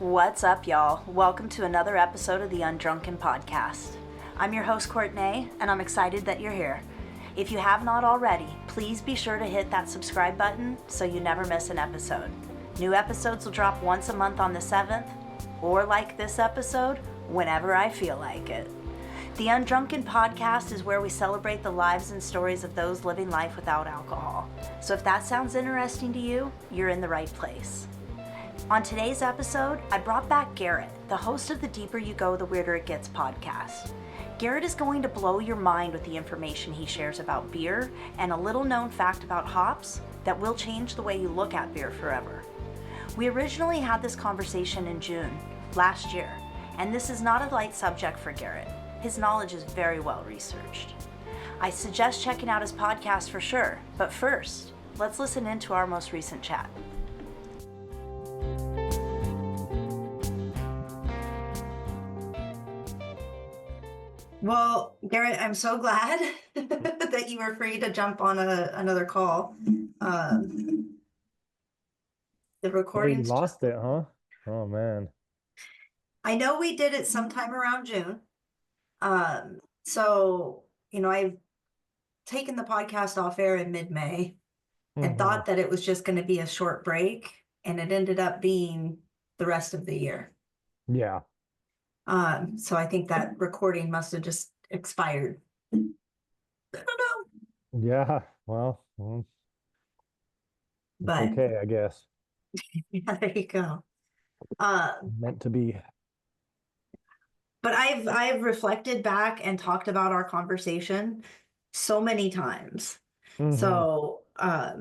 What's up, y'all? Welcome to another episode of the Undrunken podcast. I'm your host, Courtney, and I'm excited that you're here. If you have not already, please be sure to hit that subscribe button so you never miss an episode. New episodes will drop once a month on the 7th, or like this episode, whenever I feel like it. The Undrunken podcast is where we celebrate the lives and stories of those living life without alcohol. So if that sounds interesting to you, you're in the right place. On today's episode, I brought back Garett, the host of the Deeper You Go, the Weirder It Gets podcast. Garett is going to blow your mind with the information he shares about beer and a little known fact about hops that will change the way you look at beer forever. We originally had this conversation in June last year, and this is not a light subject for Garett. His knowledge is very well researched. I suggest checking out his podcast for sure, but first, let's listen into our most recent chat. Well, Garett, I'm so glad that you were free to jump on another call. The Oh, recording. you lost it, huh? Oh man. I know we did it sometime around June. So, I've taken the podcast off air in mid-May and thought that it was just going to be a short break, and it ended up being the rest of the year. Yeah. So I think that recording must have just expired. I don't know. Yeah. Well, But okay, I guess. yeah, there you go. Meant to be. But I've reflected back and talked about our conversation so many times. So I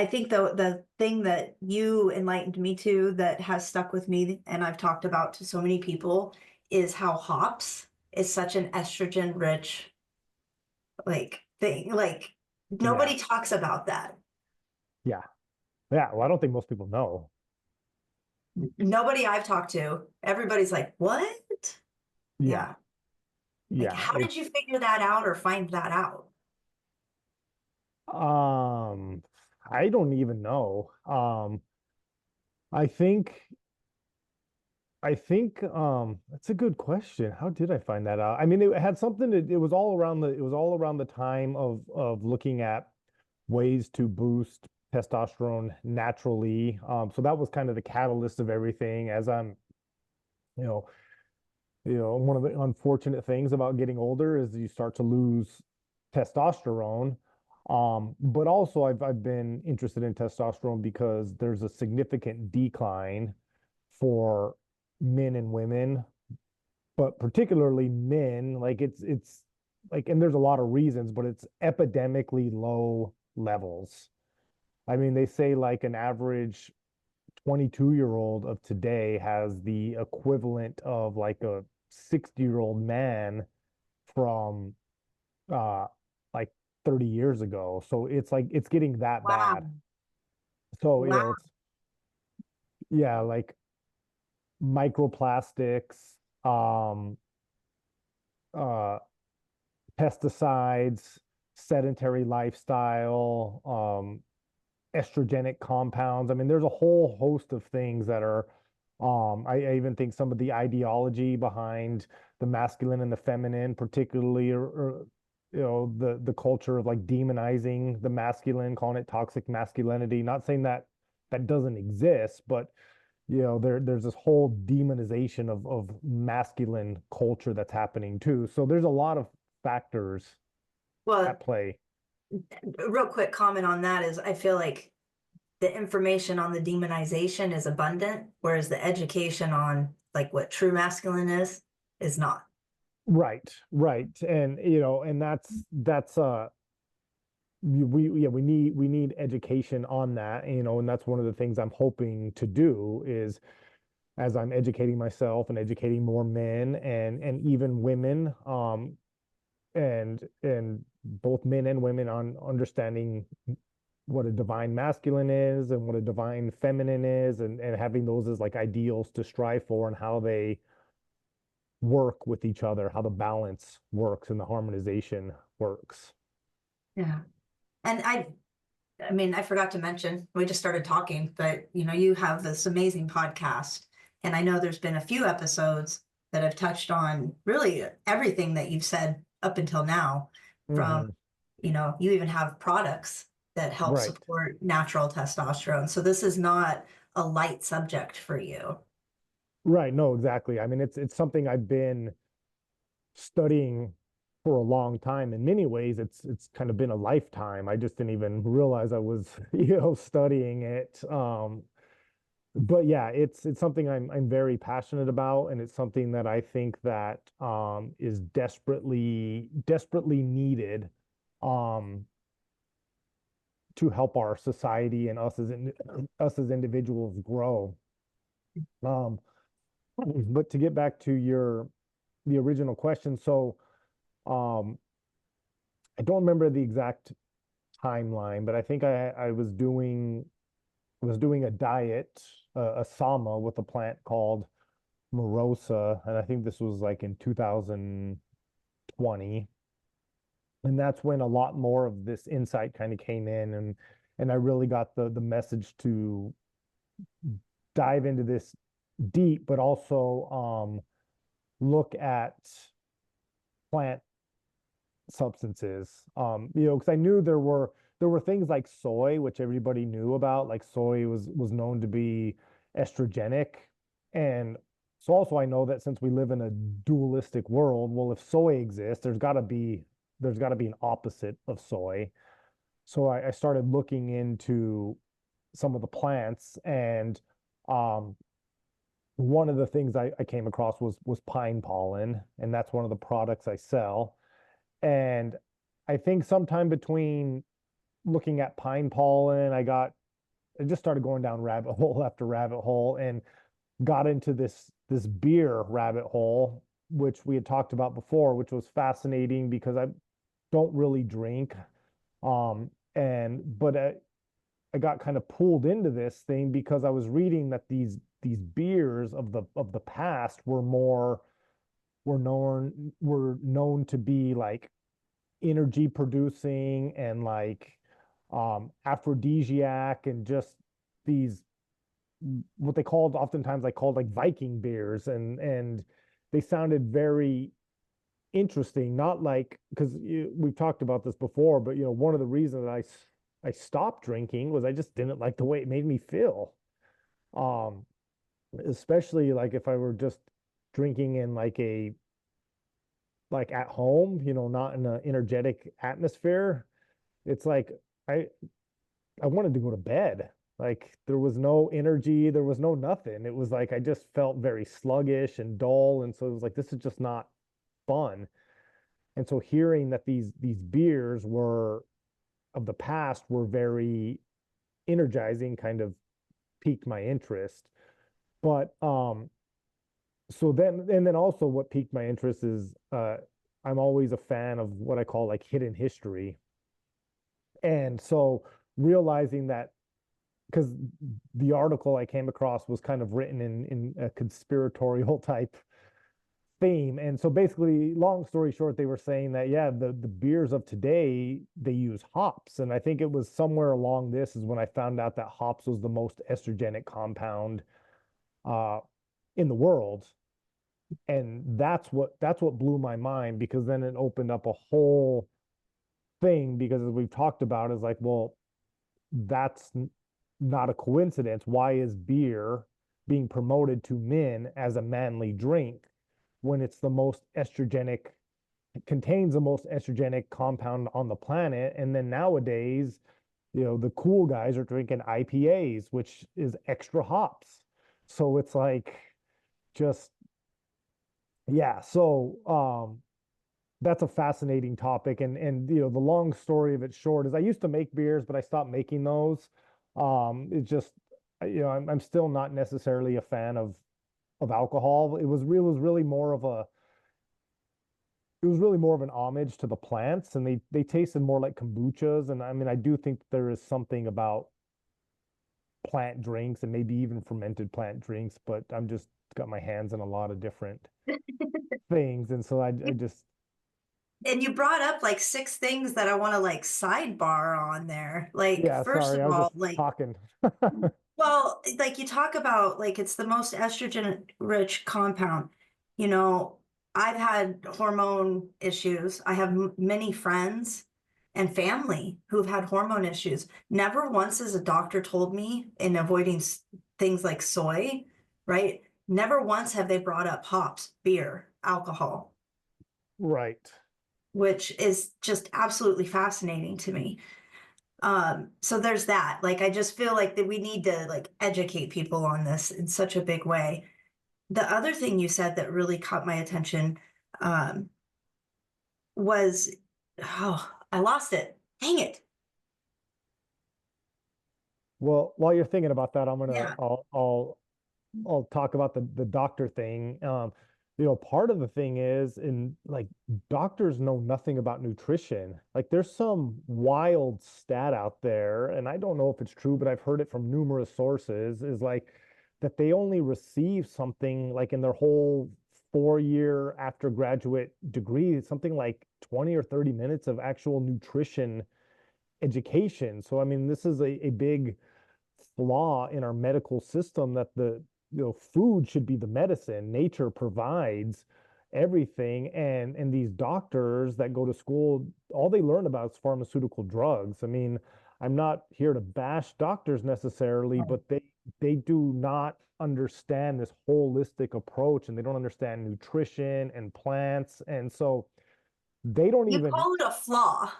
think the thing that you enlightened me to that has stuck with me and I've talked about to so many people is how hops is such an estrogen rich thing. Nobody talks about that. Yeah. Yeah. Well, I don't think most people know. Nobody I've talked to, everybody's like, what? Yeah. Yeah. How did you figure that out or find that out? I don't even know. I think that's a good question. How did I find that out? I mean, it had something to, it was all around the time of looking at ways to boost testosterone naturally. So that was kind of the catalyst of everything. As I'm, you know, one of the unfortunate things about getting older is you start to lose testosterone. But also I've been interested in testosterone because there's a significant decline for men and women, but particularly men. Like it's like, and there's a lot of reasons, but it's epidemically low levels. I mean, they say like an average 22-year-old of today has the equivalent of like a 60-year-old man from uh like 30 years ago. So it's like it's getting that bad. So, Wow. it's yeah, like microplastics, um, uh, pesticides, sedentary lifestyle, estrogenic compounds. I mean, there's a whole host of things that are, I even think some of the ideology behind the masculine and the feminine, particularly, or the culture of like demonizing the masculine, calling it toxic masculinity. Not saying that that doesn't exist, but there's this whole demonization of masculine culture that's happening too. So there's a lot of factors Well, at play. real quick comment on that is I feel like the information on the demonization is abundant, whereas the education on like what true masculine is not. Right, right. And and that's we need education on that, and that's one of the things I'm hoping to do is as I'm educating myself and educating more men and even women, and both men and women on understanding what a divine masculine is and what a divine feminine is, and having those as like ideals to strive for and how they work with each other, how the balance works and the harmonization works. Yeah. And I mean, I forgot to mention, we just started talking, but you have this amazing podcast. And I know there's been a few episodes that have touched on really everything that you've said up until now. From, Hmm. you even have products that help Right. support natural testosterone. So this is not a light subject for you. Right. No, exactly. I mean, it's something I've been studying for a long time. In many ways, it's kind of been a lifetime. I just didn't even realize I was, studying it. But yeah, it's something I'm very passionate about, and it's something that I think that is desperately needed um to help our society and us as individuals grow. Um, but to get back to the original question, so um, I don't remember the exact timeline, but I think I was doing a diet, a sama with a plant called morosa, and I think this was like in 2020, and that's when a lot more of this insight kind of came in, and I really got the message to dive into this deep, but also look at plant substances. Because I knew there were things like soy, which everybody knew about. Like soy was known to be estrogenic, and so also I know that since we live in a dualistic world, well, if soy exists, there's got to be an opposite of soy. So I started looking into some of the plants, and um, one of the things I came across was pine pollen, and that's one of the products I sell. And I think sometime between looking at pine pollen, I just started going down rabbit hole after rabbit hole and got into this beer rabbit hole, which we had talked about before, which was fascinating because I don't really drink. But I got kind of pulled into this thing because I was reading that these beers of the past were known to be like energy producing and like aphrodisiac, and just these what they called oftentimes like called like Viking beers, and they sounded very interesting, not like because we've talked about this before, but one of the reasons I stopped drinking was I just didn't like the way it made me feel. um Especially like if I were just drinking in like at home, not in an energetic atmosphere. It's like I I wanted to go to bed. Like there was no energy, there was no nothing. It was like I just felt very sluggish and dull, and so it was like this is just not fun. And so hearing that these beers were of the past were very energizing kind of piqued my interest. But so then and then also what piqued my interest is I'm always a fan of what I call like hidden history. And so realizing that because the article I came across was kind of written in a conspiratorial type theme. And so basically, long story short, they were saying that yeah, the beers of today they use hops. And I think it was somewhere along this is when I found out that hops was the most estrogenic compound uh in the world. And that's what blew my mind, because then it opened up a whole thing, because as we've talked about is like, well, that's not a coincidence. Why is beer being promoted to men as a manly drink when it's the most estrogenic, contains the most estrogenic compound on the planet? And then nowadays, the cool guys are drinking IPAs, which is extra hops. So it's like just yeah. So that's a fascinating topic, and the long story of it short is I used to make beers, but I stopped making those. It just I'm still not necessarily a fan of alcohol. It was really more of an homage to the plants, and they tasted more like kombuchas. And I mean, I do think there is something about plant drinks and maybe even fermented plant drinks, but I'm just got my hands in a lot of different things, and so I just And you brought up like six things that I want to like sidebar on there. Like, Yeah, first sorry, of I was all, just like, talking. well, like you talk about, like, it's the most estrogen rich compound. You know, I've had hormone issues. I have many friends and family who've had hormone issues. Never once has a doctor told me in avoiding things like soy, right? Never once have they brought up hops, beer, alcohol, Right. which is just absolutely fascinating to me. So there's that. Like, I just feel like that we need to like educate people on this in such a big way. The other thing you said that really caught my attention um, was, oh, I lost it. Dang it. Well, while you're thinking about that, Yeah. I'll talk about the doctor thing. Part of the thing is, in like, doctors know nothing about nutrition. Like, there's some wild stat out there, and I don't know if it's true, but I've heard it from numerous sources, is like that they only receive something like in their whole 4 year after graduate degree, something like 20 or 30 minutes of actual nutrition education. So, I mean, this is a big flaw in our medical system, that food should be the medicine. Nature provides everything, and these doctors that go to school, all they learn about is pharmaceutical drugs. I mean, I'm not here to bash doctors necessarily, but they do not understand this holistic approach, and they don't understand nutrition and plants, and so they don't You even. call it a flaw.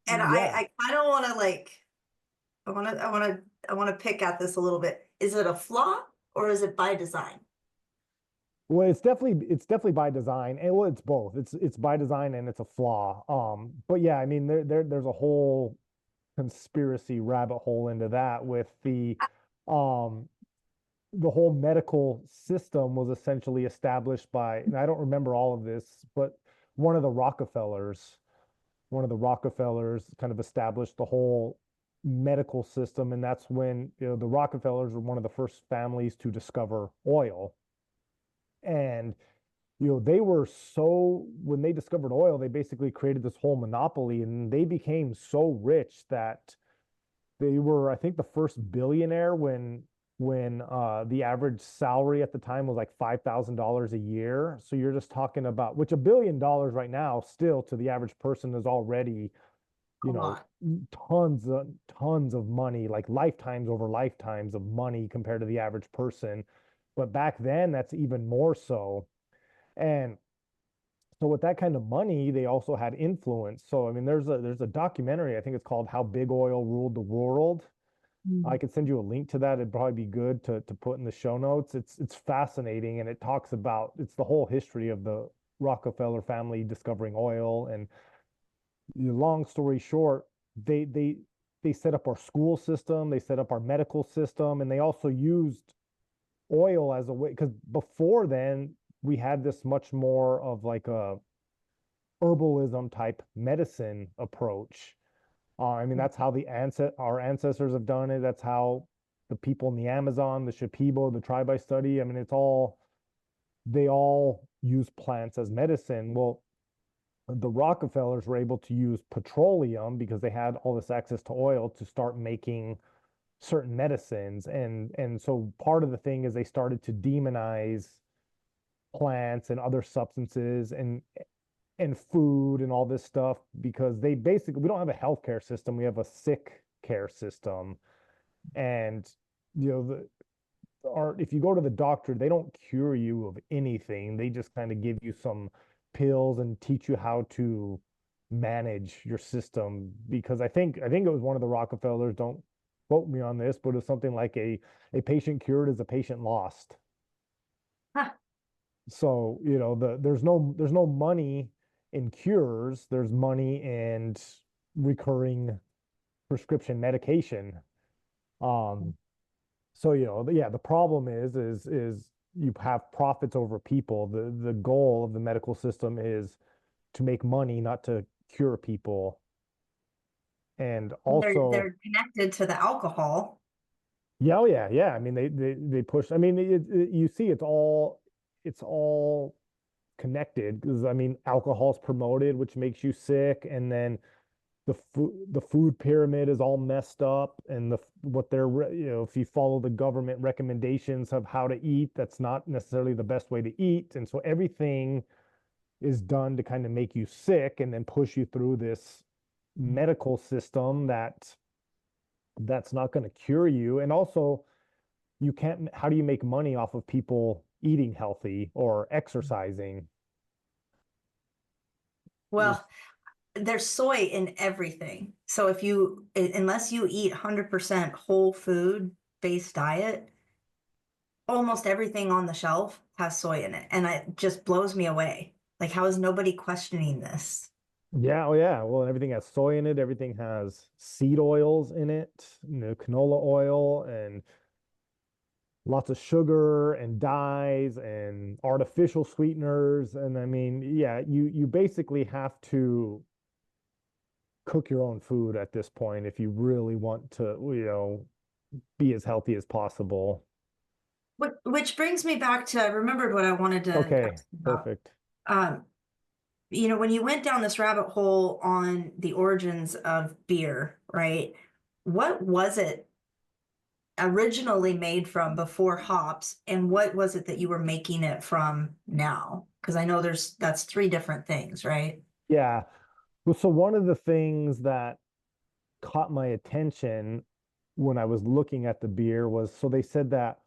And Yeah. I don't want to like, I want to pick at this a little bit. Is it a flaw or is it by design? Well, it's definitely by design, and well, it's both. It's by design and it's a flaw. But yeah, I mean, there's a whole conspiracy rabbit hole into that, with um the whole medical system was essentially established by, and I don't remember all of this, but one of the Rockefellers, one of the Rockefellers kind of established the whole medical system, and that's when, the Rockefellers were one of the first families to discover oil. And they were so, when they discovered oil, they basically created this whole monopoly, and they became so rich that they were, I think, the first billionaire when the average salary at the time was like $5,000 a year. So you're just talking about, which $1 billion right now still to the average person is already, you A know, lot. tons of money, like lifetimes over lifetimes of money compared to the average person. But back then, that's even more so. And so with that kind of money, they also had influence. So I mean, there's a documentary, I think it's called How Big Oil Ruled the World. I Mm. could send you a link to that. It'd probably be good to put in the show notes. It's fascinating, and it talks about, it's the whole history of the Rockefeller family discovering oil. And long story short, they they they set up our school system, they set up our medical system, and they also used oil as a way, because before then we had this much more of like a herbalism type medicine approach. I mean, that's how our ancestors have done it. That's how the people in the Amazon, the Shipibo, the tribe I study, I mean, they all use plants as medicine. Well, the Rockefellers were able to use petroleum because they had all this access to oil to start making certain medicines. And so part of the thing is they started to demonize plants and other substances and food and all this stuff, because they basically, we don't have a healthcare system, we have a sick care system. And if you go to the doctor, they don't cure you of anything, they just kind of give you some pills and teach you how to manage your system. Because I think it was one of the Rockefellers, don't quote me on this, but it's something like a patient cured is a patient lost. Huh. So, there's no money in cures, there's money in recurring prescription medication. Um, so, yeah, the problem is you have profits over people. The goal of the medical system is to make money, not to cure people. And also, They're connected to the alcohol. yeah, oh yeah, yeah. I mean, they push. I mean, you see, it's all connected because I mean alcohol's promoted, which makes you sick, and then the food pyramid is all messed up, and what they're if you follow the government recommendations of how to eat, that's not necessarily the best way to eat, and so everything is done to kind of make you sick and then push you through this medical system that's not going to cure you. And also, you can't, how do you make money off of people eating healthy or exercising? Well, there's soy in everything. So unless you eat 100% whole food based diet, almost everything on the shelf has soy in it. And it just blows me away. Like, how is nobody questioning this? Yeah, oh yeah. Well, everything has soy in it, everything has seed oils in it, canola oil, and lots of sugar and dyes and artificial sweeteners. And I mean, yeah, you basically have to cook your own food at this point if you really want to, be as healthy as possible. Which brings me back to, I remembered what I wanted to Okay, ask about. perfect. Um, when you went down this rabbit hole on the origins of beer, right? What was it originally made from before hops, and what was it that you were making it from now? Because I know that's three different things, right? Yeah. Well, so one of the things that caught my attention when I was looking at the beer was so they said that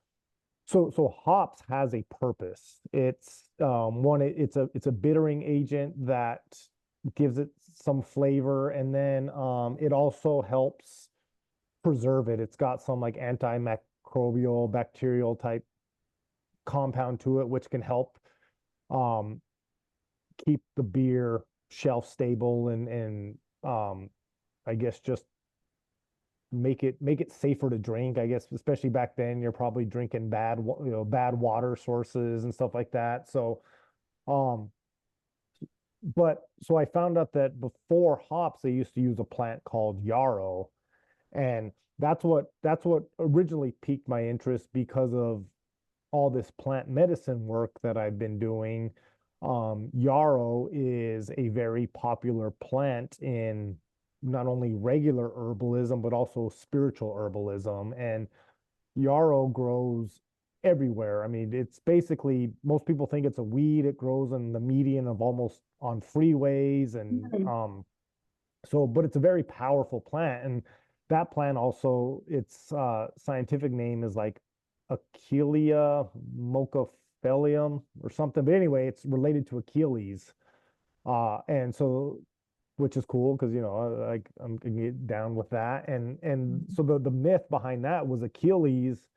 so hops has a purpose. It's it's a bittering agent that gives it some flavor, and then it also helps preserve it. It's got some like antimicrobial bacterial type compound to it, which can help um keep the beer shelf stable and I guess just make it safer to drink. I guess especially back then you're probably drinking bad water sources and stuff like that. So um but so I found out that before hops they used to use a plant called yarrow, and that's what originally piqued my interest because of all this plant medicine work that I've been doing. Yarrow is a very popular plant in not only regular herbalism, but also spiritual herbalism. And yarrow grows everywhere. I mean, it's basically, most people think it's a weed. It grows in the median of almost on freeways. And Mhm. but it's a very powerful plant. And that plant also, its scientific name is like Achillea mocophilium or something. But anyway, it's related to Achilles. And so, which is cool because like I'm gonna get down with that. And so the myth behind that was Achilles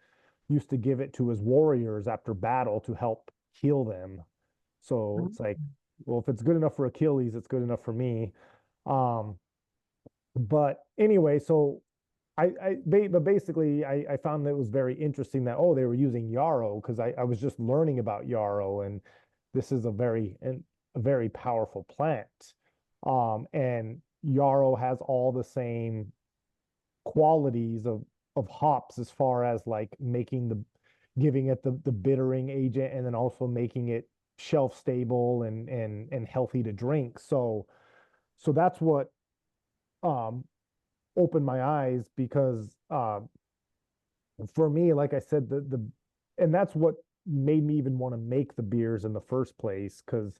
used to give it to his warriors after battle to help heal them. So it's like, well, if it's good enough for Achilles, it's good enough for me. Um, but anyway, so but basically, I found that it was very interesting that, oh, they were using yarrow because I was just learning about yarrow, and this is a very powerful plant. And yarrow has all the same qualities of hops as far as like giving it the bittering agent and then also making it shelf stable and healthy to drink. So that's what um opened my eyes because for me, like I said, and that's what made me even want to make the beers in the first place because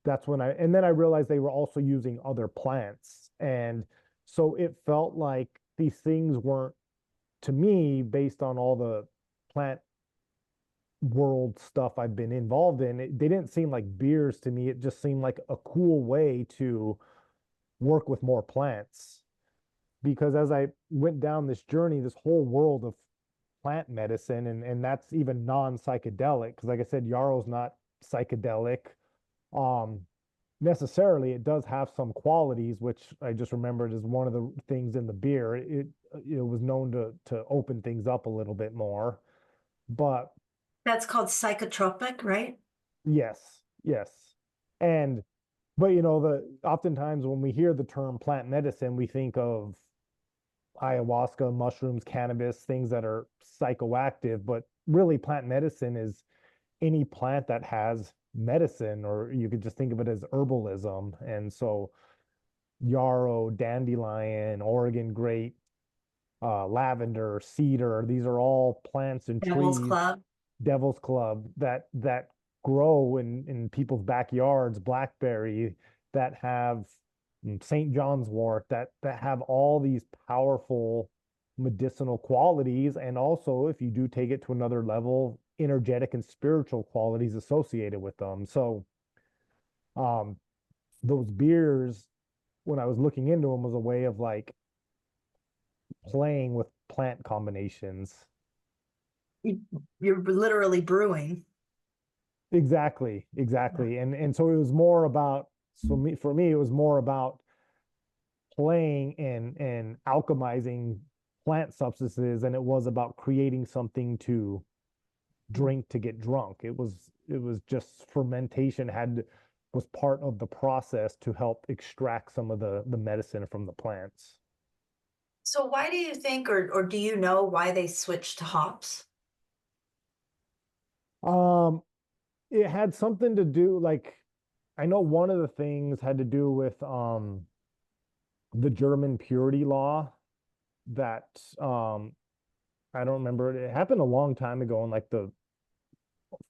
that's when and then I realized they were also using other plants, and so it felt like these things weren't, to me, based on all the plant world stuff I've been involved in, they didn't seem like beers to me. It just seemed like a cool way to work with more plants because as I went down this journey, this whole world of plant medicine, and that's even non-psychedelic, because like I said, yarrow's not psychedelic um necessarily. It does have some qualities, which I just remembered is one of the things in the beer. It was known to open things up a little bit more. But That's called psychotropic, right? yes, yes. And but the oftentimes when we hear the term plant medicine, we think of ayahuasca, mushrooms, cannabis, things that are psychoactive, but really plant medicine is any plant that has medicine, or you could just think of it as herbalism. And so yarrow, dandelion, Oregon grape, lavender, cedar, these are all plants and Devil's trees, Club. devil's club, that grow in people's backyards, blackberry, that have St. John's wort, that have all these powerful medicinal qualities, and also, if you do take it to another level, energetic and spiritual qualities associated with them. So um those beers, when I was looking into them, was a way of like playing with plant combinations. You're literally brewing. Exactly, exactly. And so it was more about, so me for me it was more about playing and alchemizing plant substances, and it was about creating something to drink to get drunk. It was just fermentation was part of the process to help extract some of the medicine from the plants. So why do you think, or do you know why they switched to hops? Um, it had something to do, like, I know one of the things had to do with the German purity law that I don't remember. It happened a long time ago in like the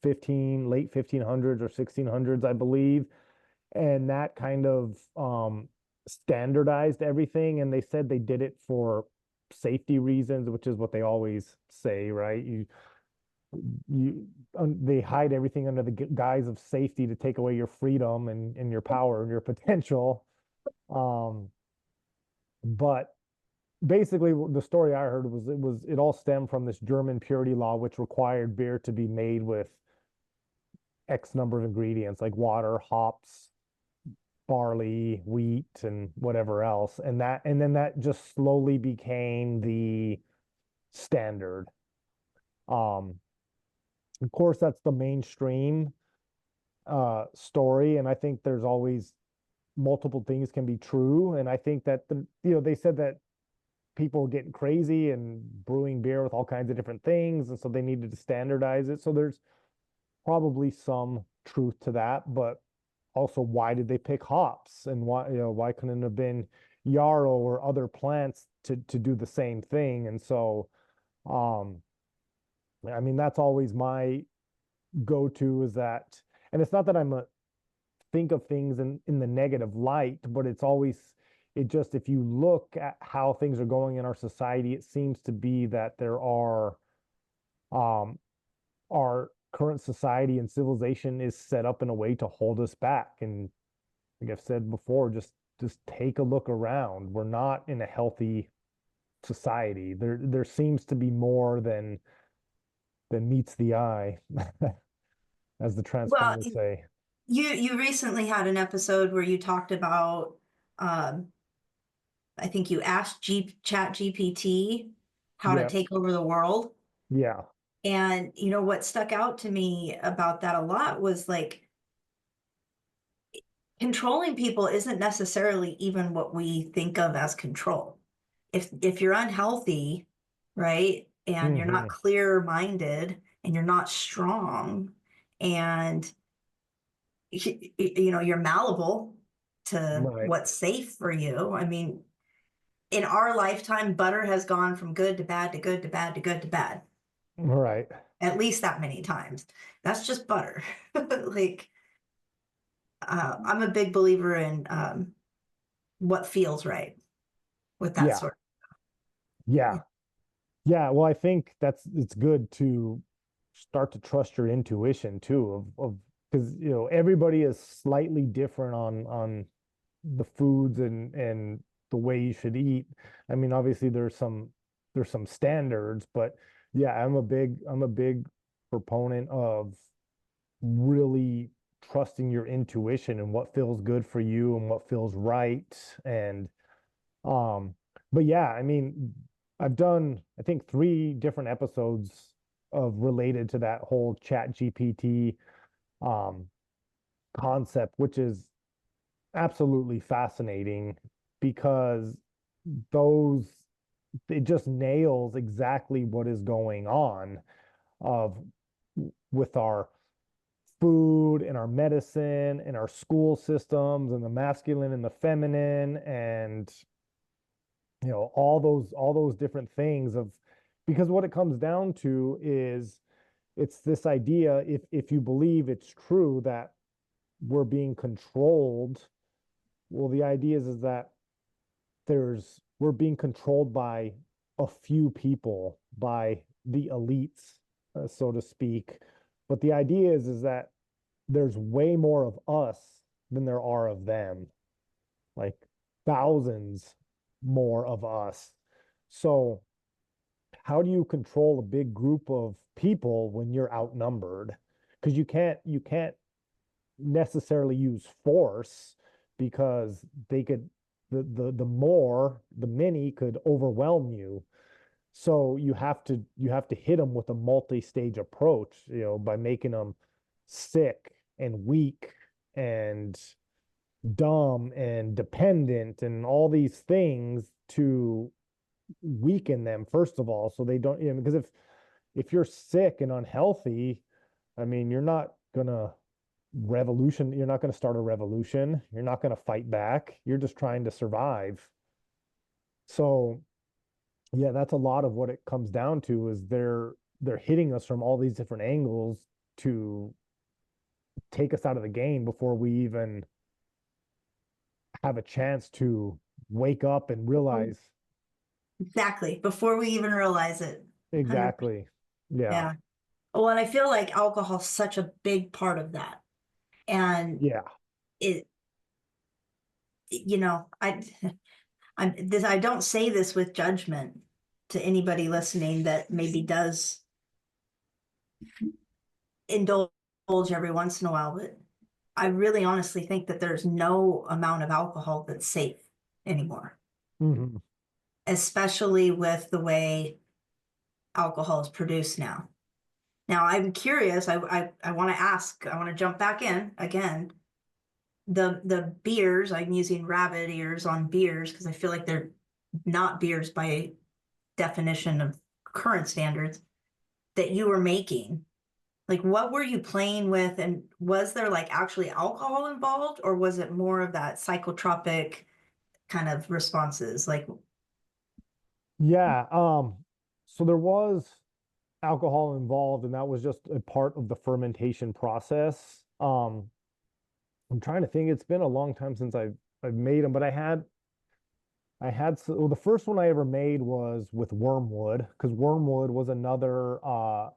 late 1500s or 1600s, I believe. And that kind of standardized everything. And they said they did it for safety reasons, which is what they always say, right? They hide everything under the guise of safety to take away your freedom and your power and your potential. Um, but basically, the story I heard it all stemmed from this German purity law, which required beer to be made with X number of ingredients like water, hops, barley, wheat, and whatever else. And then that just slowly became the standard. Um, of course, that's the mainstream story, and I think there's always multiple things can be true. And I think that they said that people were getting crazy and brewing beer with all kinds of different things, and so they needed to standardize it. So there's probably some truth to that, but also, why did they pick hops, and why couldn't it have been yarrow or other plants to do the same thing? And so um I mean, that's always my go-to, is that, and it's not that I'm a think of things in the negative light, but it's always, it just, if you look at how things are going in our society, it seems to be that there are um our current society and civilization is set up in a way to hold us back. And like I've said before, just take a look around. We're not in a healthy society. There seems to be more than meets the eye, as the Well, transplanters say. you recently had an episode where you talked about, um, I think you asked Chat GPT how to Yeah, take over the world. yeah. And what stuck out to me about that a lot was like controlling people isn't necessarily even what we think of as control. If you're unhealthy, right, and you're not Hmm. clear-minded and you're not strong and you're malleable to Right, what's safe for you. I mean, in our lifetime, butter has gone from good to bad to good to bad to good to bad right. at least that many times. That's just butter. Like, I'm a big believer in what feels right with that Yeah, sort. yeah, Yeah. yeah. Well, I think it's good to start to trust your intuition too, of because everybody is slightly different on the foods and the way you should eat. I mean, obviously there's some standards, but yeah, I'm a big proponent of really trusting your intuition and what feels good for you and what feels right. And um but yeah, I mean, I've done, I think, 3 different episodes of related to that whole chat GPT um concept, which is absolutely fascinating, because those it just nails exactly what is going on of with our food and our medicine and our school systems and the masculine and the feminine and all those different things of because what it comes down to is it's this idea if you believe it's true that we're being controlled, well the idea is that we're being controlled by a few people, by the elites, so to speak. But the idea is that there's way more of us than there are of them, like thousands more of us. So how do you control a big group of people when you're outnumbered? Because you can't necessarily use force because they could the many could overwhelm you. So you have to hit them with a multi-stage approach, by making them sick and weak and dumb and dependent and all these things to weaken them first of all, so they don't, because if you're sick and unhealthy, I mean, you're not going to start a revolution. You're not going to fight back. You're just trying to survive. So, yeah, that's a lot of what it comes down to is they're hitting us from all these different angles to take us out of the game before we even have a chance to wake up and realize Exactly. Before we even realize it. 100%. exactly. Yeah. Yeah. Well, and I feel like alcohol is such a big part of that. And Yeah. it, I don't say this with judgment to anybody listening that maybe does indulge every once in a while, but I really honestly think that there's no amount of alcohol that's safe anymore, Hmm. especially with the way alcohol is produced now. Now, I'm curious. I want to ask. I want to jump back in again. The beers. I'm using rabbit ears on beers because I feel like they're not beers by definition of current standards that you were making. Like, what were you playing with, and was there like actually alcohol involved, or was it more of that psychotropic kind of responses? Like, Yeah. So there was alcohol involved, and that was just a part of the fermentation process. I'm trying to think. It's been a long time since I've made them, but well, the first one I ever made was with wormwood because wormwood was another uh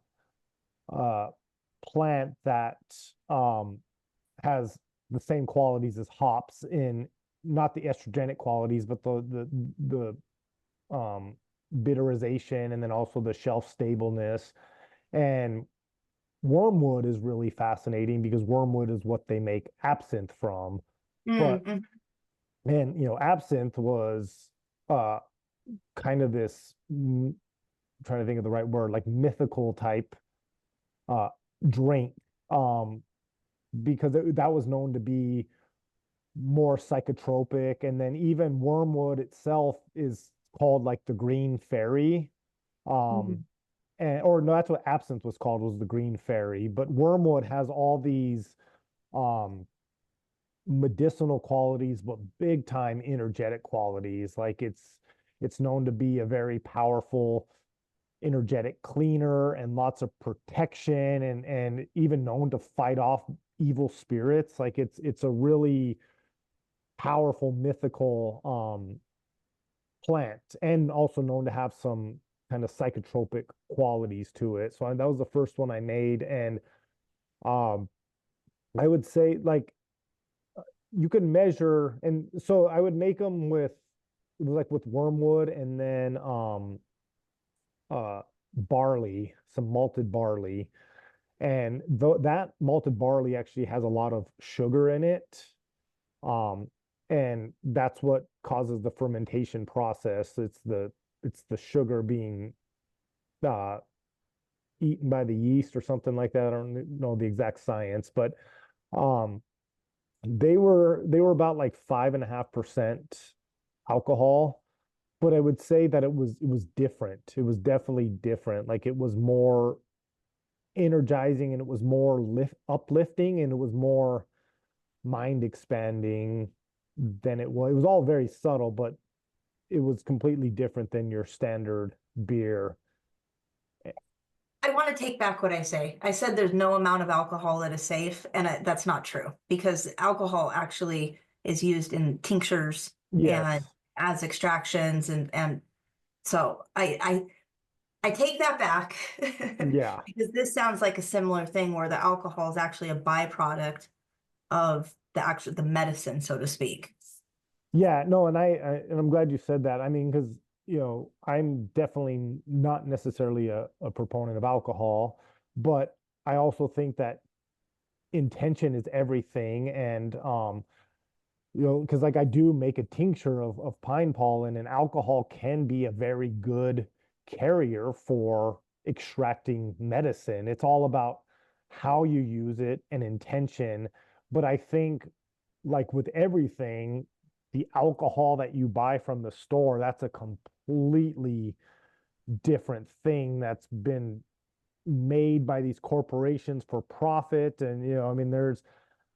plant that um has the same qualities as hops in not the estrogenic qualities, but the bitterization and then also the shelf stableness. And wormwood is really fascinating because wormwood is what they make absinthe from. But mm, and absinthe was uh kind of this trying to think of the right word, like mythical type uh drink. Um because that was known to be more psychotropic. And then even wormwood itself is called like the green fairy. mm, Um, and or no, that's what absinthe was called, was the green fairy. But wormwood has all these um medicinal qualities, but big time energetic qualities. Like it's known to be a very powerful energetic cleaner and lots of protection and even known to fight off evil spirits. Like it's a really powerful mythical plant and also known to have some kind of psychotropic qualities to it. So that was the first one I made. And um I would say like you can measure, and so I would make them with it was like with wormwood and then barley, some malted barley. And that malted barley actually has a lot of sugar in it. Um, and that's what causes the fermentation process. It's the sugar being uh, eaten by the yeast or something like that. I don't know the exact science, but um, they were about like 5.5% alcohol. But I would say that it was different. It was definitely different. Like it was more energizing and it was more uplifting and it was more mind expanding than it was. It was all very subtle, but it was completely different than your standard beer. I want to take back what I say. I said there's no amount of alcohol that is safe, and that's not true because alcohol actually is used in tinctures and Yes. as extractions, and so I take that back Yeah. because this sounds like a similar thing where the alcohol is actually a byproduct of the medicine, so to speak. Yeah, no, and I'm glad you said that. I mean, because I'm definitely not necessarily a proponent of alcohol, but I also think that intention is everything. And because like I do make a tincture of pine pollen, and alcohol can be a very good carrier for extracting medicine. It's all about how you use it and intention. But I think like with everything, the alcohol that you buy from the store, that's a completely different thing that's been made by these corporations for profit. And, I mean, there's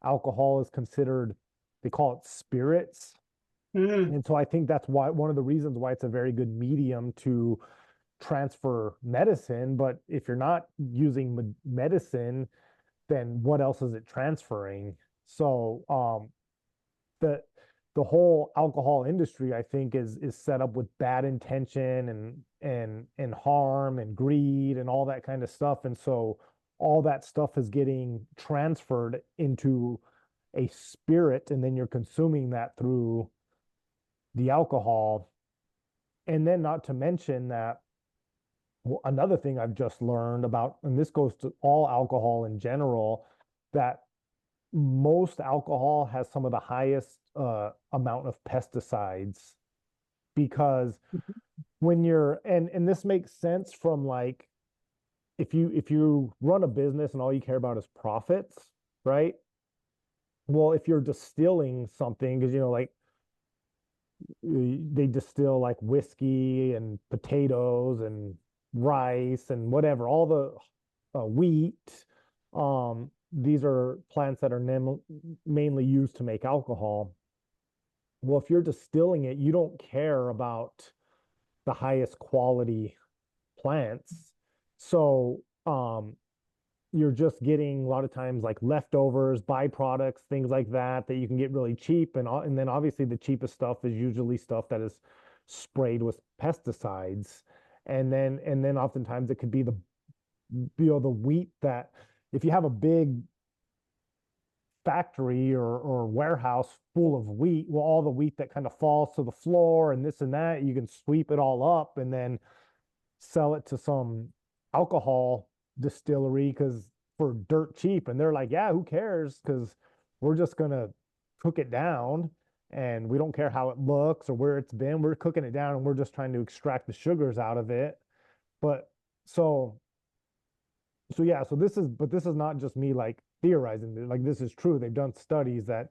alcohol is considered, they call it spirits. Mm. And so I think that's why one of the reasons why it's a very good medium to transfer medicine. But if you're not using medicine, then what else is it transferring? So the the whole alcohol industry, I think, is set up with bad intention and harm and greed and all that kind of stuff. And so all that stuff is getting transferred into a spirit, and then you're consuming that through the alcohol. And then not to mention that another thing I've just learned about, and this goes to all alcohol in general, that most alcohol has some of the highest amount of pesticides because when you're and this makes sense from like if you run a business and all you care about is profits, right? Well, if you're distilling something, because like they distill like whiskey and potatoes and rice and whatever, all the wheat. These are plants that are mainly used to make alcohol. Well, if you're distilling it, you don't care about the highest quality plants. So, you're just getting a lot of times like leftovers, byproducts, things like that that you can get really cheap. And then obviously the cheapest stuff is usually stuff that is sprayed with pesticides. And then oftentimes it could be the wheat that if you have a big factory or warehouse full of wheat, well, all the wheat that kind of falls to the floor and this and that, you can sweep it all up and then sell it to some alcohol distillery because for dirt cheap. And they're like, yeah, who cares? Because we're just gonna cook it down and we don't care how it looks or where it's been. We're cooking it down and we're just trying to extract the sugars out of it. But so yeah, this is not just me like theorizing. Like this is true. They've done studies that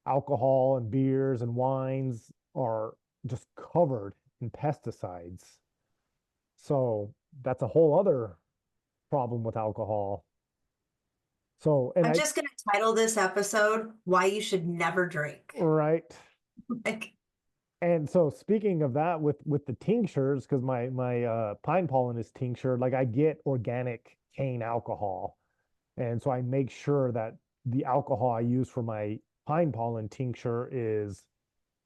alcohol and beers and wines are just covered in pesticides. So that's a whole other problem with alcohol. So, and I'm I, just going to title this episode "Why You Should Never Drink." right. Like, And so speaking of that with the tinctures, because my pine pollen is tinctured, like I get organic cane alcohol. And so I make sure that the alcohol I use for my pine pollen tincture is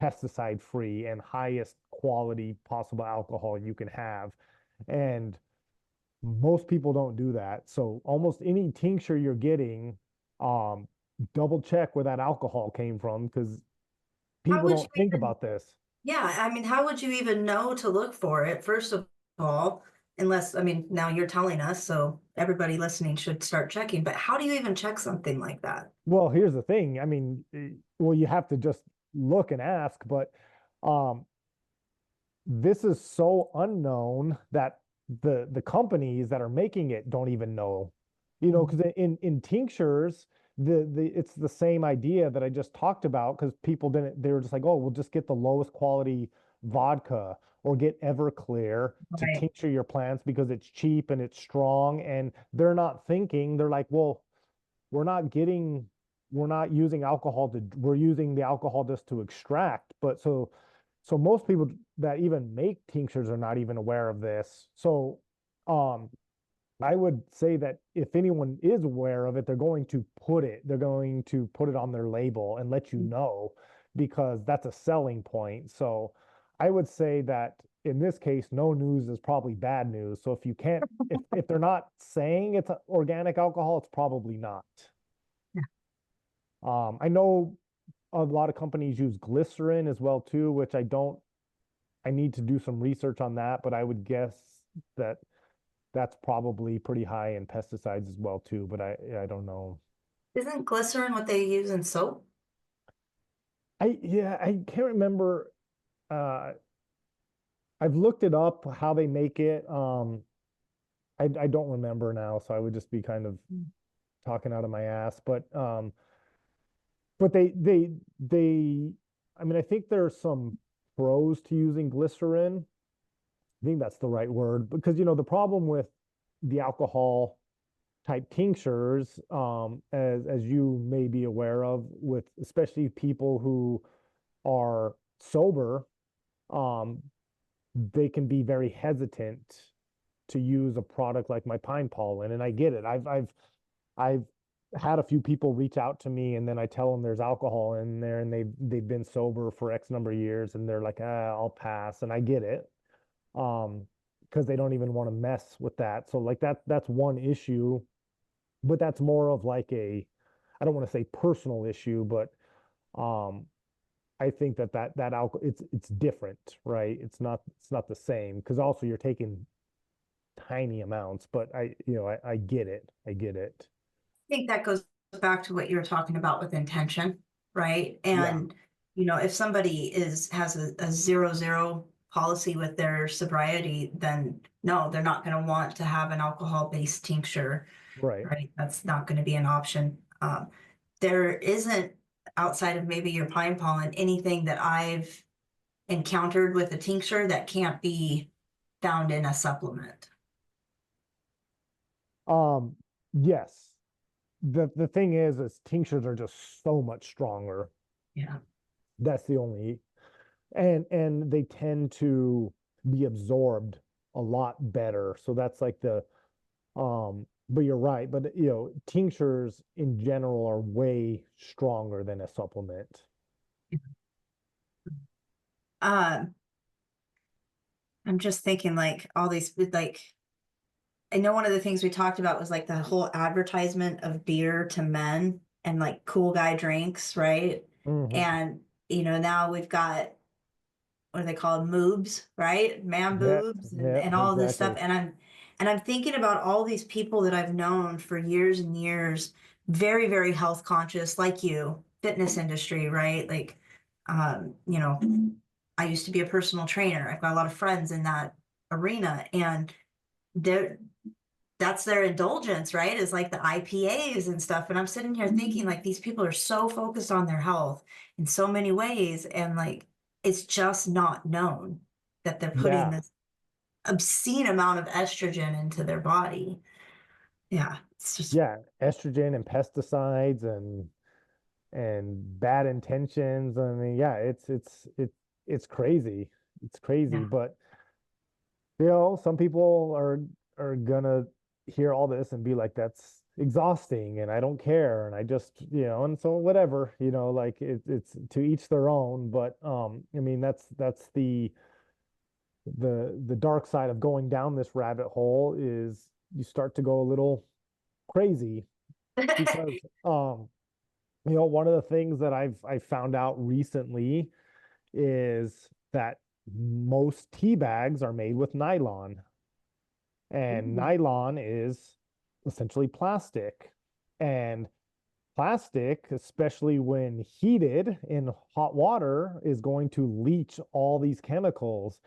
pesticide free and highest quality possible alcohol you can have. And most people don't do that. So almost any tincture you're getting, um, double check where that alcohol came from because how people would you don't think even, about this. yeah, I mean, how would you even know to look for it, first of all, unless, I mean, now you're telling us, so everybody listening should start checking, but how do you even check something like that? Well, here's the thing. I mean, well, you have to just look and ask, but um, this is so unknown that the companies that are making it don't even know. Because in tinctures, the it's the same idea that I just talked about because people didn't, they were just like, oh, we'll just get the lowest quality vodka or get Everclear to Right. tincture your plants because it's cheap and it's strong. And they're not thinking, they're like, well, we're not getting, we're not using alcohol to, we're using the alcohol just to extract. But so most people that even make tinctures are not even aware of this. So, um, I would say that if anyone is aware of it, they're going to put it on their label and let you know because that's a selling point. So I would say that in this case, no news is probably bad news. So if you can't, if they're not saying it's organic alcohol, it's probably not. Yeah. I know a lot of companies use glycerin as well too, which I need to do some research on that, but I would guess that that's probably pretty high in pesticides as well too, but I don't know. Isn't glycerin what they use in soap? I can't remember. Uh, I've looked it up how they make it. I don't remember now, so I would just be kind of talking out of my ass. But they I mean I think there's some pros to using glycerin. I think that's the right word because the problem with the alcohol type tinctures, as you may be aware of, with especially people who are sober, um, they can be very hesitant to use a product like my pine pollen, and I get it. I've had a few people reach out to me, and then I tell them there's alcohol in there, and they've been sober for X number of years, and they're like, I'll pass, and I get it, because they don't even want to mess with that. So like that's one issue, but that's more of like I don't want to say personal issue, but um, I think that alcohol it's different, right? It's not the same because also you're taking tiny amounts, but I get it. I get it. I think that goes back to what you were talking about with intention, right? Yeah, And if somebody has a 0-0 policy with their sobriety, then no, they're not going to want to have an alcohol-based tincture, right. right? That's not going to be an option. There isn't, outside of maybe your pine pollen, anything that I've encountered with a tincture that can't be found in a supplement. Um, yes. The thing is tinctures are just so much stronger. Yeah. That's the only, and they tend to be absorbed a lot better. So that's like but you're right. But tinctures in general are way stronger than a supplement. Um, I'm just thinking like all these like I know one of the things we talked about was like the whole advertisement of beer to men and like cool guy drinks, right? Hmm. And now we've got what are they called? Moobs, right? Man Yeah, boobs and, yeah, and all this stuff. exactly. And I'm thinking about all these people that I've known for years and years, very, very health conscious, like you, fitness industry, right? Like I used to be a personal trainer. I've got a lot of friends in that arena and they're that's their indulgence, right? Is like the IPAs and stuff. And I'm sitting here thinking like these people are so focused on their health in so many ways. And like it's just not known that they're putting Yeah, this obscene amount of estrogen into their body. Yeah. It's just, yeah. Estrogen and pesticides and bad intentions. I mean, yeah, it's crazy. It's crazy, yeah. but some people are gonna hear all this and be like, that's exhausting and I don't care and I just, and so whatever, like it's to each their own. But I mean that's the dark side of going down this rabbit hole is you start to go a little crazy because one of the things that I found out recently is that most tea bags are made with nylon, and Ooh. nylon is essentially plastic. And plastic, especially when heated in hot water, is going to leach all these chemicals.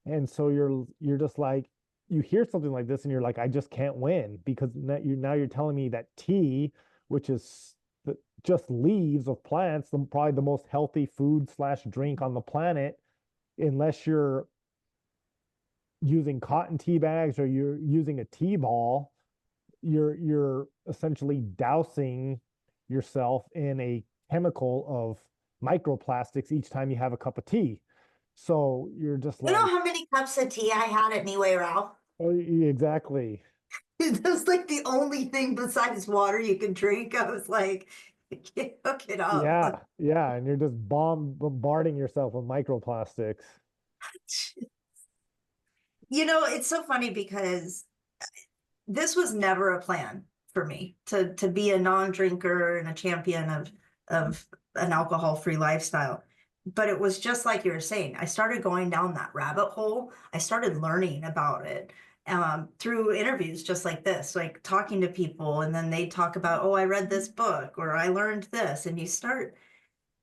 And so you're just like, you hear something like this and you're like, I just can't win because now you're telling me that tea, which is just leaves of plants, probably the most healthy food slash drink on the planet, unless you're using cotton tea bags or you're using a tea ball, you're essentially dousing yourself in a chemical of microplastics each time you have a cup of tea. So you're just You know like, how many cups of tea I had at Anyway, Ralph? oh, exactly. That's like the only thing besides water you can drink. I was like, you can't hook it up. Yeah, yeah, and you're just bombarding yourself with microplastics. You know, it's so funny because this was never a plan for me to be a non-drinker and a champion of an alcohol-free lifestyle. But it was just like you were saying. I started going down that rabbit hole. I started learning about it through interviews just like this, like talking to people, and then they talk about, oh, I read this book or I learned this, and you start,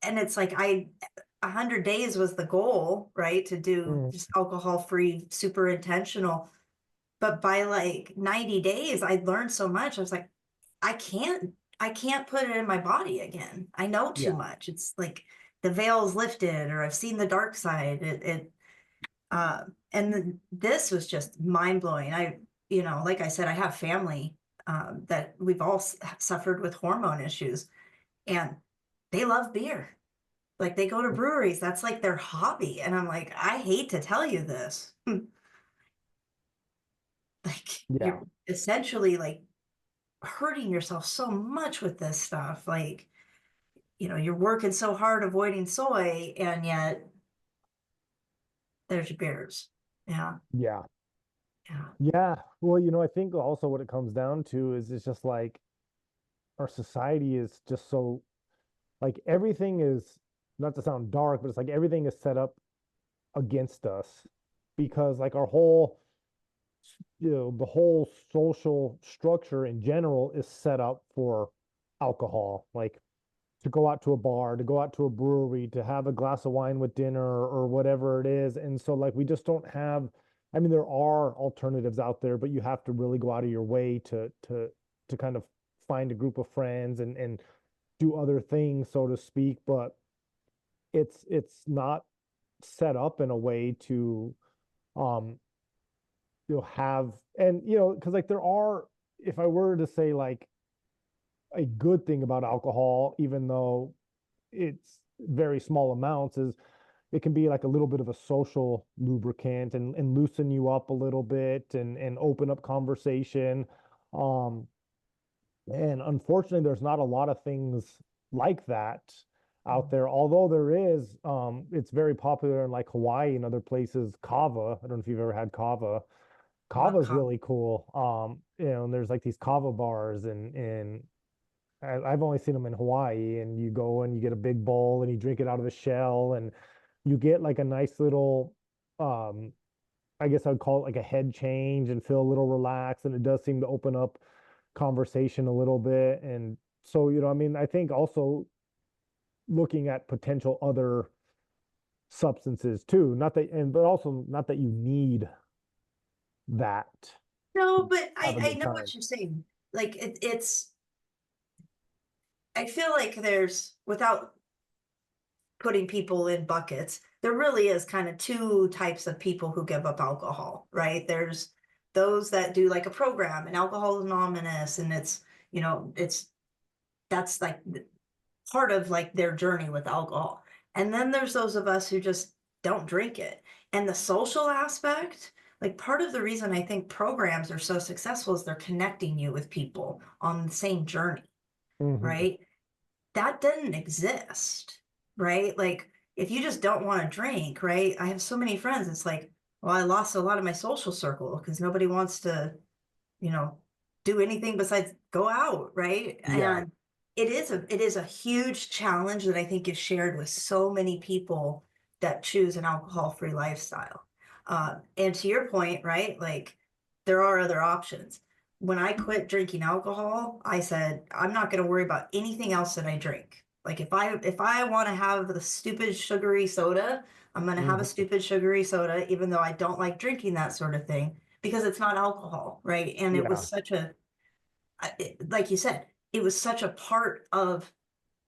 and it's like 100 days was the goal, right? To do Mm, just alcohol-free, super intentional, but by like 90 days, I learned so much. I was like, I can't, I can't put it in my body again. I know too yeah, much. It's like the veil's lifted, or I've seen the dark side. This was just mind blowing. Like I said, I have family that we've all suffered with hormone issues, and they love beer. Like they go to breweries. That's like their hobby. And I'm like, I hate to tell you this. Like yeah, you're essentially like hurting yourself so much with this stuff. Like, you're working so hard avoiding soy, and yet there's your beers. Yeah. yeah, Yeah. yeah. Well, I think also what it comes down to is it's just like our society is just so like everything is, not to sound dark, but it's like everything is set up against us because like our whole, the whole social structure in general is set up for alcohol. Like to go out to a bar, to go out to a brewery, to have a glass of wine with dinner or whatever it is. And so like we just don't have, I mean, there are alternatives out there, but you have to really go out of your way to kind of find a group of friends and do other things, so to speak. But it's not set up in a way to um have, and because like there are, if I were to say like a good thing about alcohol, even though it's very small amounts, is it can be like a little bit of a social lubricant and loosen you up a little bit and open up conversation. Um, and unfortunately, there's not a lot of things like that out there. Although there is, it's very popular in like Hawaii and other places. Kava. I don't know if you've ever had kava. Kava Love is coffee. really cool. And there's like these kava bars and I've only seen them in Hawaii, and you go and you get a big bowl and you drink it out of the shell, and you get like a nice little, um, I guess I'd call it like a head change and feel a little relaxed. And it does seem to open up conversation a little bit. And so, I mean, I think also looking at potential other substances too, not that, but also not that you need that No, to but have a I good know time. what you're saying. Like I feel like there's, without putting people in buckets, there really is kind of two types of people who give up alcohol, right? There's those that do like a program, and Alcohol Anonymous, and that's like part of like their journey with alcohol. And then there's those of us who just don't drink it. And the social aspect, like part of the reason I think programs are so successful is they're connecting you with people on the same journey, Hmm. right? That didn't exist, right? Like if you just don't want to drink, right? I have so many friends. It's like, well, I lost a lot of my social circle because nobody wants to, you know, do anything besides go out, right? Yeah. And it is a huge challenge that I think is shared with so many people that choose an alcohol-free lifestyle. And to your point, right? Like there are other options. When I quit drinking alcohol, I said, I'm not going to worry about anything else that I drink. Like if I want to have the stupid sugary soda, I'm going to have a Hmm. stupid sugary soda, even though I don't like drinking that sort of thing, because it's not alcohol, right? And it was Yeah. such a, like you said, it was such a part of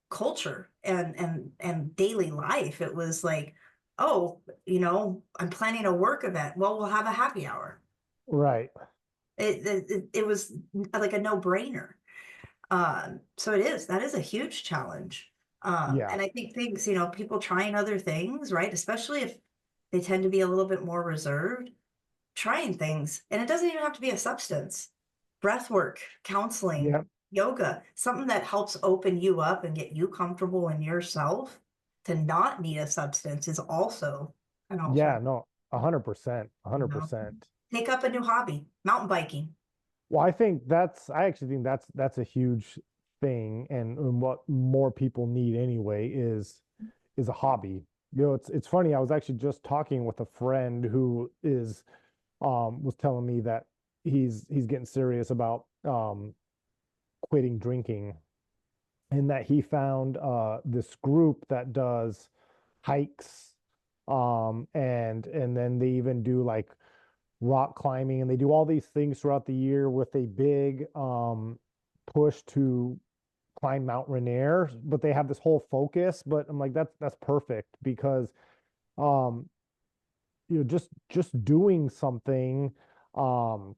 culture and daily life. It was like, oh, I'm planning a work event. Well, we'll have a happy hour. Right. It was like a no-brainer. So that is a huge challenge. Yeah. And I think things, people trying other things, right? Especially if they tend to be a little bit more reserved, trying things. And it doesn't even have to be a substance. Breath work, counseling, Yeah. yoga, something that helps open you up and get you comfortable in yourself to not need a substance is also an Yeah. alternative. No, 100%, You know? 100%. Take up a new hobby, mountain biking. Well, I actually think that's a huge thing, and what more people need anyway is a hobby. It's funny. I was actually just talking with a friend who is was telling me that he's getting serious about quitting drinking, and that he found this group that does hikes, and then they even do like rock climbing, and they do all these things throughout the year with a big push to climb Mount Rainier, but they have this whole focus. But I'm like, that's perfect because um just doing something um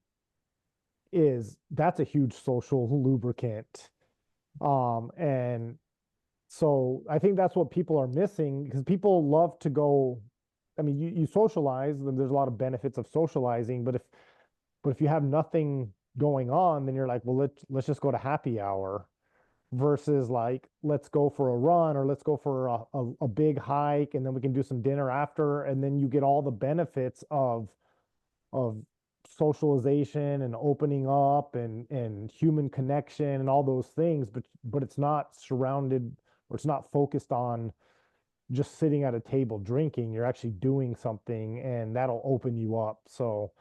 that's a huge social lubricant. And so I think that's what people are missing, because people love to go. I mean, you socialize, and there's a lot of benefits of socializing, but if you have nothing going on, then you're like, well, let's just go to happy hour, versus like, let's go for a run, or let's go for a big hike, and then we can do some dinner after, and then you get all the benefits of socialization and opening up and human connection and all those things, but it's not surrounded, or it's not focused on just sitting at a table drinking. You're actually doing something, and that'll open you up. So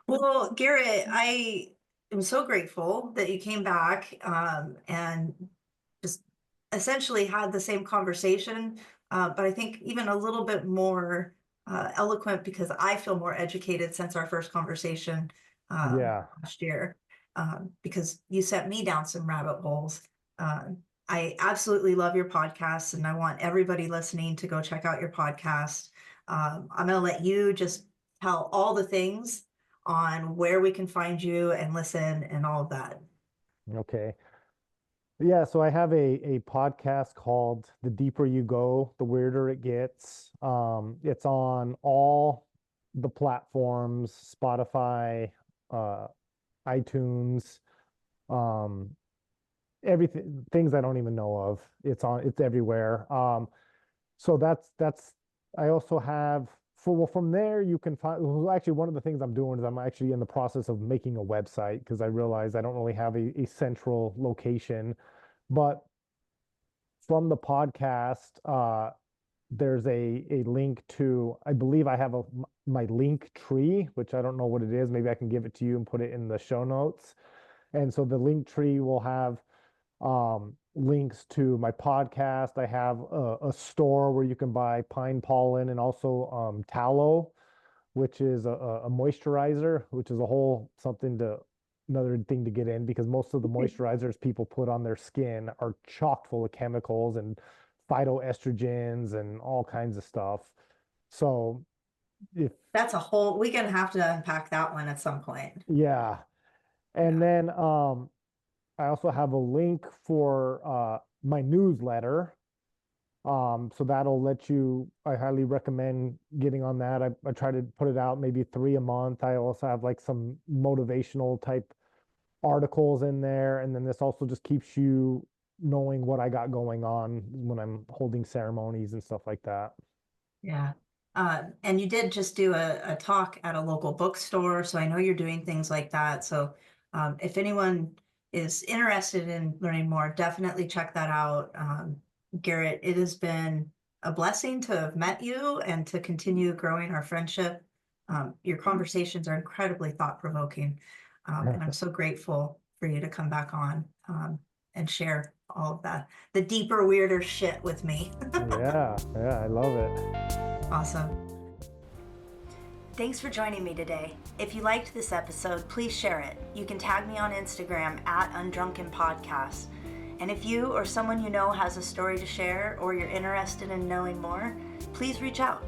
Well, Garrett, I am so grateful that you came back and just essentially had the same conversation, but I think even a little bit more eloquent because I feel more educated since our first conversation yeah. last year, because you sent me down some rabbit holes. Um, I absolutely love your podcast, and I want everybody listening to go check out your podcast. I'm going to let you just tell all the things on where we can find you and listen and all of that. Okay. Yeah, so I have a podcast called The Deeper You Go, The Weirder It Gets. It's on all the platforms, Spotify, uh, iTunes, um, everything, things I don't even know of. It's everywhere. So that's I also have well, from there you can find, well, actually one of the things I'm doing is I'm actually in the process of making a website, because I realize I don't really have a central location. But from the podcast, there's a link to, I believe I have my link tree, which I don't know what it is. Maybe I can give it to you and put it in the show notes. And so the link tree will have links to my podcast. I have a store where you can buy pine pollen, and also tallow, which is a moisturizer, which is a whole something to another thing to get in, because most of the moisturizers people put on their skin are chock full of chemicals and phytoestrogens and all kinds of stuff. So if That's a whole, we're going to have to unpack that one at some point. yeah, and Yeah. then I also have a link for my newsletter. So that'll let you, I highly recommend getting on that. I try to put it out maybe 3 a month. I also have like some motivational type articles in there. And then this also just keeps you knowing what I got going on when I'm holding ceremonies and stuff like that. Yeah. And you did just do a talk at a local bookstore. So I know you're doing things like that. So if anyone is interested in learning more, definitely check that out. Garrett, it has been a blessing to have met you and to continue growing our friendship. Your conversations are incredibly thought-provoking. And I'm so grateful for you to come back on and share all of that, the deeper, weirder shit with me. Yeah, yeah, I love it. Awesome. Thanks for joining me today. If you liked this episode, please share it. You can tag me on Instagram at Undrunken Podcast. And if you or someone you know has a story to share, or you're interested in knowing more, please reach out.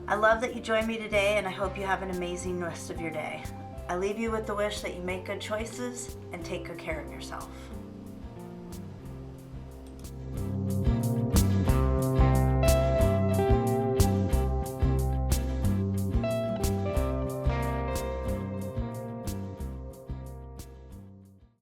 I love that you joined me today, and I hope you have an amazing rest of your day. I leave you with the wish that you make good choices and take good care of yourself.